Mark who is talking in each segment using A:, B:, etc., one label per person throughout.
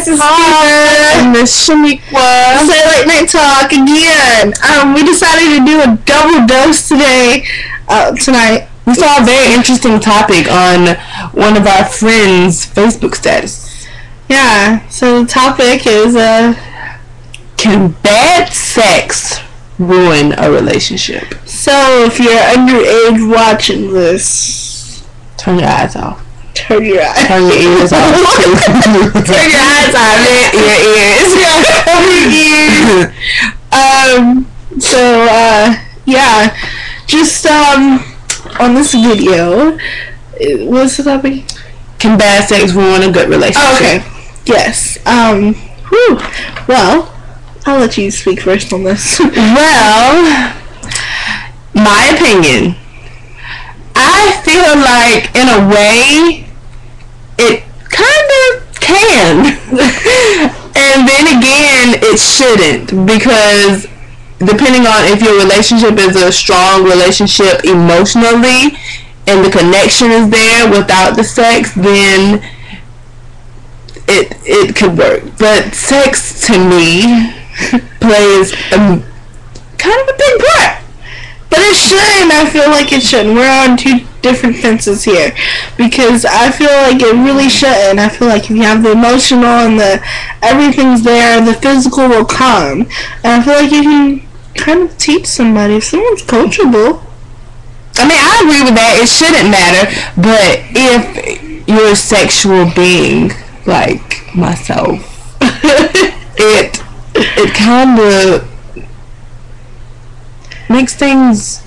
A: guys, it's Peter
B: and Miss Shaniqua.
A: Say Late Night Talk again. We decided to do a double dose tonight.
B: We saw a very interesting topic on one of our friends' Facebook status.
A: Yeah, so the topic is,
B: can bad sex ruin a relationship?
A: So if you're underage watching this,
B: turn your eyes off.
A: Turn your eyes.
B: Turn your ears off.
A: Turn your eyes off.
B: Your ears.
A: Yeah. Just on this video, what's the topic?
B: Can bad sex ruin a good relationship?
A: Oh, okay. Yes. Well, I'll let you speak first on this.
B: Well, my opinion, I feel like in a way it kind of can. And then again, it shouldn't, because depending on if your relationship is a strong relationship emotionally and the connection is there without the sex, then it could work. But sex to me plays kind of a big part.
A: But it shouldn't. I feel like it shouldn't. We're on two different fences here, because I feel like it really shouldn't. I feel like if you have the emotional and the everything's there, the physical will come. And I feel like you can kind of teach somebody if someone's coachable.
B: I mean, I agree with that. It shouldn't matter. But if you're a sexual being like myself, it kind of makes things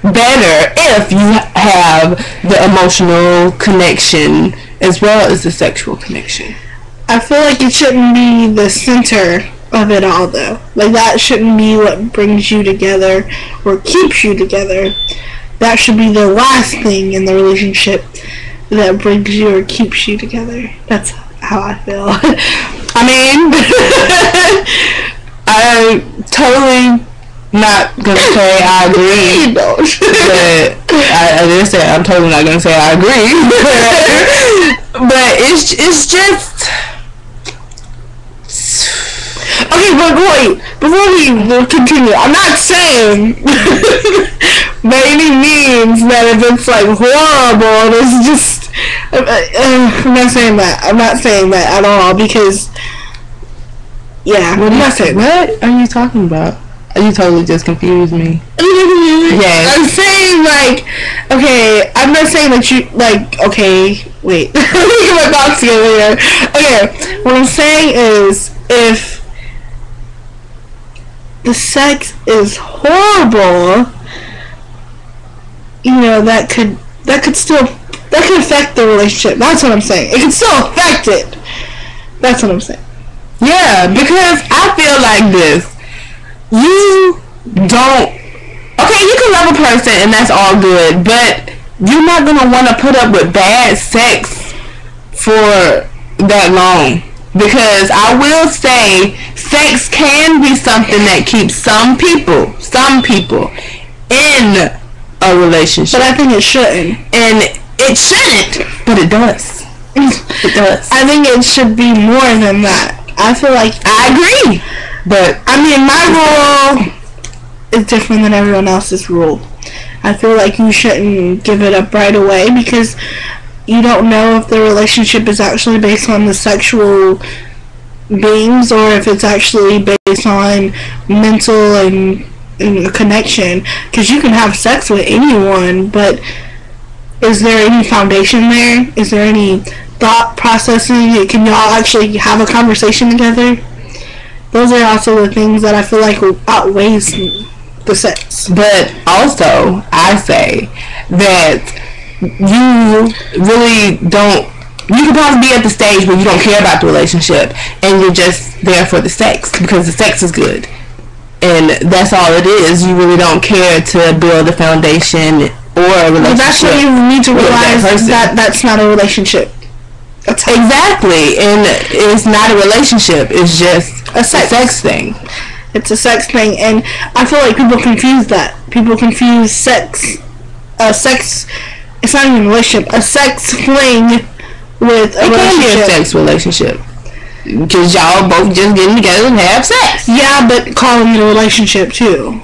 B: better if you have the emotional connection as well as the sexual connection.
A: I feel like it shouldn't be the center of it all, though. Like, that shouldn't be what brings you together or keeps you together. That should be the last thing in the relationship that brings you or keeps you together. That's how I feel.
B: I mean, I totally not gonna say I agree, but I did say I'm totally not gonna say I agree. But it's just
A: okay. But wait, before we continue, I'm not saying by any means that if it's like horrible, it's just I'm not saying that. I'm not saying that at all, because yeah,
B: what are you talking about? You totally just confused me.
A: Yes. I'm saying, like, okay, I'm not saying that you, like, okay, wait. Let me get my thoughts together here. Okay, what I'm saying is, if the sex is horrible, you know, that could affect the relationship. That's what I'm saying. It can still affect it. That's what I'm saying.
B: Yeah, because I feel like this. You don't... Okay, you can love a person and that's all good, but you're not going to want to put up with bad sex for that long. Because I will say, sex can be something that keeps some people in a relationship.
A: But I think it shouldn't.
B: And it shouldn't, but it does. It does.
A: I think it should be more than that. I feel like...
B: I agree. But
A: I mean, my rule is different than everyone else's rule. I feel like you shouldn't give it up right away, because you don't know if the relationship is actually based on the sexual beings or if it's actually based on mental and a connection. Because you can have sex with anyone, but is there any foundation there? Is there any thought processing? Can y'all actually have a conversation together? Those are also the things that I feel like outweighs the sex.
B: But also, I say that you really don't... You could probably be at the stage where you don't care about the relationship and you're just there for the sex because the sex is good. And that's all it is. You really don't care to build a foundation or a relationship.
A: But that's what you need to realize, that that's not a relationship.
B: Exactly, and it's not a relationship. It's just a sex thing.
A: It's a sex thing, and I feel like people confuse that. People confuse sex. It's not even a relationship. A sex fling with a relationship.
B: It can be a sex relationship. Because y'all both just getting together and have sex.
A: Yeah, but calling it a relationship too.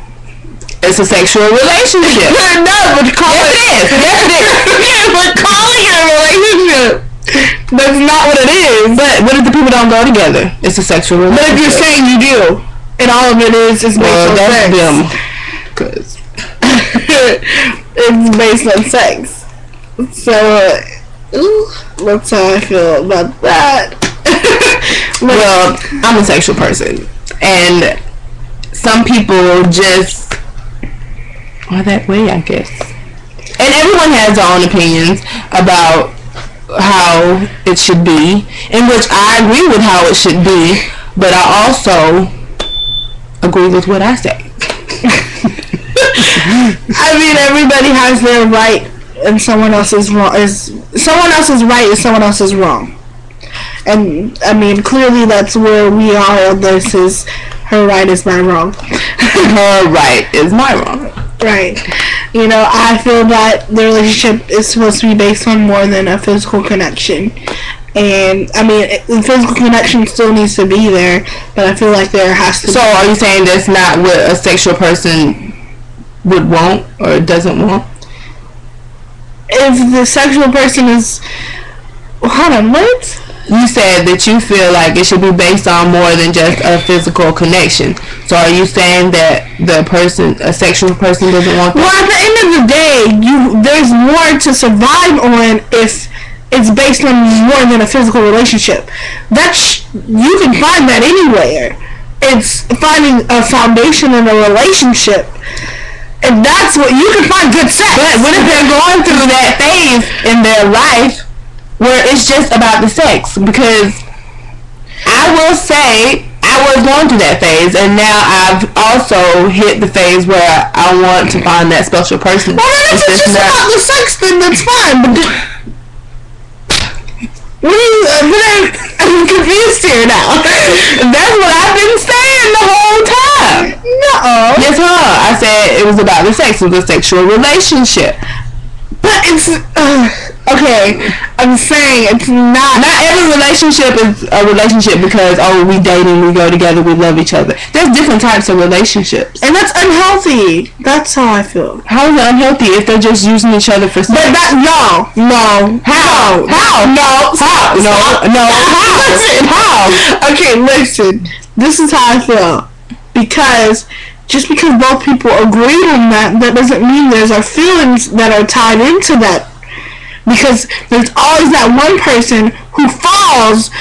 B: It's a sexual relationship.
A: No, but
B: Yes, it is.
A: but calling it a relationship. That's not what it is.
B: But what if the people don't go together? It's a sexual relationship.
A: But if you're saying you do, and all of it is based on
B: that's
A: sex.
B: them. Cause
A: it's based on sex. So, that's how I feel about that.
B: Well, I'm a sexual person, and some people just are that way, I guess. And everyone has their own opinions about how it should be, in which I agree with how it should be, but I also agree with what I say.
A: I mean, everybody has their right, and someone else's wrong someone else's right is someone else's wrong. And I mean, clearly that's where we are. This is her right is my wrong.
B: Her right is my wrong.
A: Right. You know, I feel that the relationship is supposed to be based on more than a physical connection. And, I mean, the physical connection still needs to be there, but I feel like there has to be.
B: So, are you saying that's not what a sexual person would want or doesn't want?
A: If the sexual person is... Hold on, what?
B: You said that you feel like it should be based on more than just a physical connection. So are you saying that a sexual person doesn't want that?
A: Well, at the end of the day, there's more to survive on if it's based on more than a physical relationship. You can find that anywhere. It's finding a foundation in a relationship. And that's what you can find good sex.
B: But what if they're going through that phase in their life where it's just about the sex? Because I will say I was going through that phase, and now I've also hit the phase where I want to find that special person.
A: Well, then if it's just about the sex, then that's fine. But I'm confused here now.
B: That's what I've been saying the whole time.
A: No.
B: Yes, I said it was about the sex. It was a sexual relationship.
A: But it's... okay, I'm saying it's not...
B: Not every relationship is a relationship because, we dating, we go together, we love each other. There's different types of relationships.
A: And that's unhealthy. That's how I feel.
B: How is it unhealthy if they're just using each other for sex?
A: But no.
B: How? How?
A: Listen, how? Okay, listen. This is how I feel. Because... just because both people agree on that doesn't mean there's our feelings that are tied into that. Because there's always that one person who falls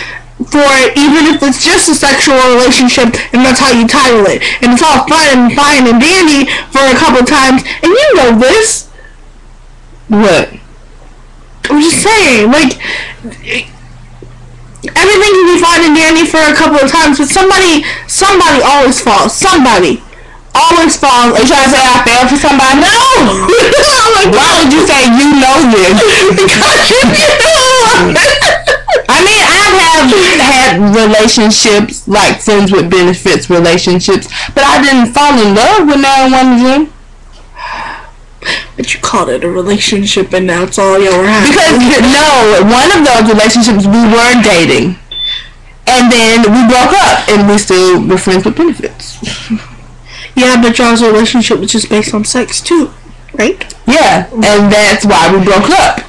A: for it, even if it's just a sexual relationship, and that's how you title it. And it's all fun and fine and dandy for a couple times, and you know this.
B: What?
A: I'm just saying, like, everything can be fine and dandy for a couple of times, but somebody always falls. Somebody always falls.
B: Are you trying to say I fell for somebody?
A: No!
B: Why would you say you know this?
A: Because you know.
B: I mean, I've had relationships, like friends with benefits relationships, but I didn't fall in love with no one of them.
A: But you called it a relationship, and now it's all y'all were having.
B: Because, no, one of those relationships we were dating, and then we broke up, and we still were friends with benefits.
A: Yeah, but y'all's relationship was just based on sex, too, right?
B: Yeah, and that's why we broke up.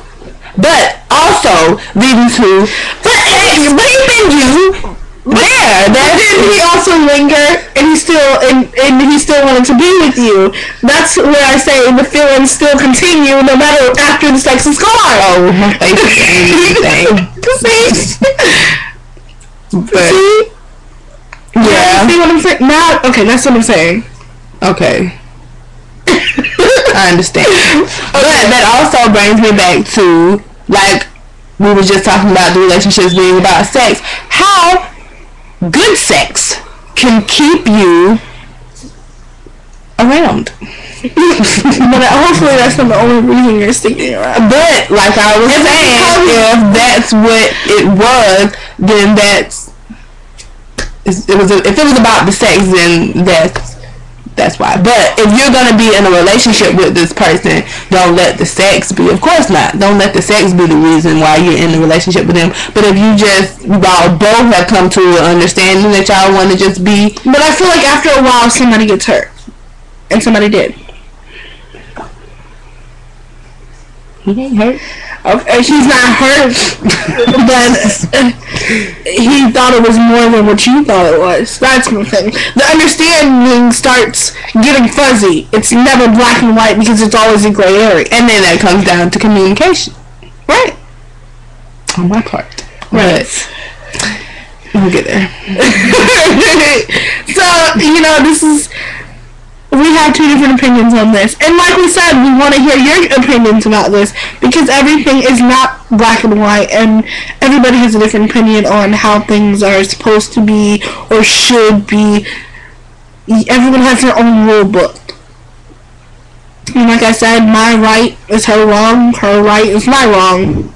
B: But also leading to keeping you there.
A: Didn't he also linger, and he still wanted to be with you? That's where I say the feelings still continue no matter after the sex is gone.
B: Oh, my face is anything.
A: See?
B: But,
A: see?
B: yeah.
A: See what I'm saying? Now, okay, that's what I'm saying.
B: Okay. I understand. Okay. But that also brings me back to, like, we were just talking about the relationships being about sex. How good sex can keep you around.
A: But hopefully that's not the only reason you're sticking around.
B: But, like I was saying, if that's what it was, then if it was about the sex, then that's That's why. But if you're gonna be in a relationship with this person, don't let the sex be. Of course not. Don't let the sex be the reason why you're in the relationship with them. But if you just, y'all both have come to an understanding that y'all want to just be.
A: But I feel like after a while somebody gets hurt, and somebody did.
B: He ain't hurt.
A: Okay, he's not hurt, but he thought it was more than what you thought it was. That's the thing. The understanding starts getting fuzzy. It's never black and white because it's always a gray area.
B: And then that comes down to communication.
A: Right.
B: On my part.
A: Right.
B: But we'll get there.
A: So, you know, we have two different opinions on this. And like we said, we want to hear your opinions about this because everything is not black and white and everybody has a different opinion on how things are supposed to be or should be. Everyone has their own rule book. And like I said, my right is her wrong, her right is my wrong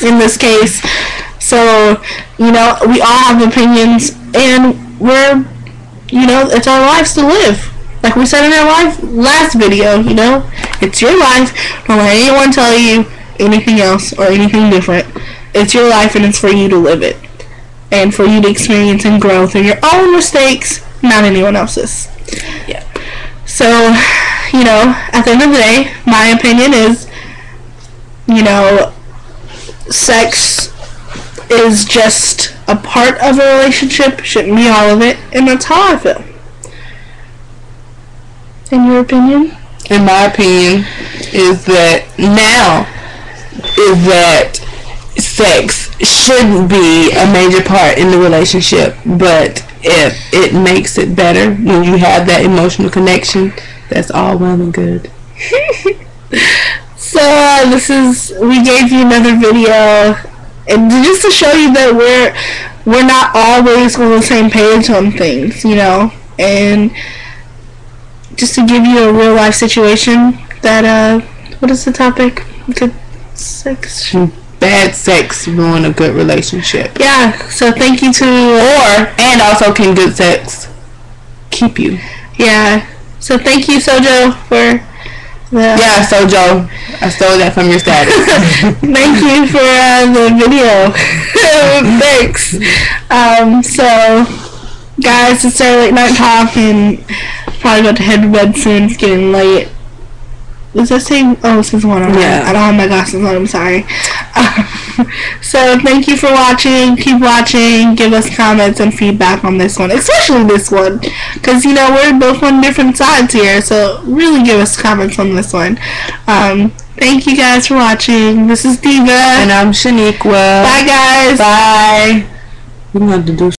A: in this case. So, you know, we all have opinions and it's our lives to live. Like we said in our last video, you know, it's your life. Don't let anyone tell you anything else or anything different. It's your life and it's for you to live it. And for you to experience and grow through your own mistakes, not anyone else's.
B: Yeah.
A: So, you know, at the end of the day, my opinion is, you know, sex is just a part of a relationship, shouldn't be all of it, and that's how I feel. In your opinion?
B: In my opinion, is that sex shouldn't be a major part in the relationship, but if it makes it better when you have that emotional connection, that's all well and good.
A: So we gave you another video, and just to show you that we're not always on the same page on things, you know, and just to give you a real life situation that, what is the topic? Good sex?
B: Bad sex ruin a good relationship.
A: Yeah, so thank you
B: and also can good sex keep you.
A: Yeah, so thank you, Sojo, for
B: Yeah, Sojo, I stole that from your status.
A: Thank you for the video. Thanks. So, guys, it's our late night talk, and probably about to head to bed soon. It's getting late. Does that say? Oh, it says 1 on.
B: Yeah.
A: I don't have my glasses on. I'm sorry. So thank you for watching. Keep watching. Give us comments and feedback on this one, especially this one, because you know we're both on different sides here. So really give us comments on this one. Thank you guys for watching. This is Diva,
B: and I'm Shaniqua.
A: Bye, guys.
B: Bye. We're gonna have to do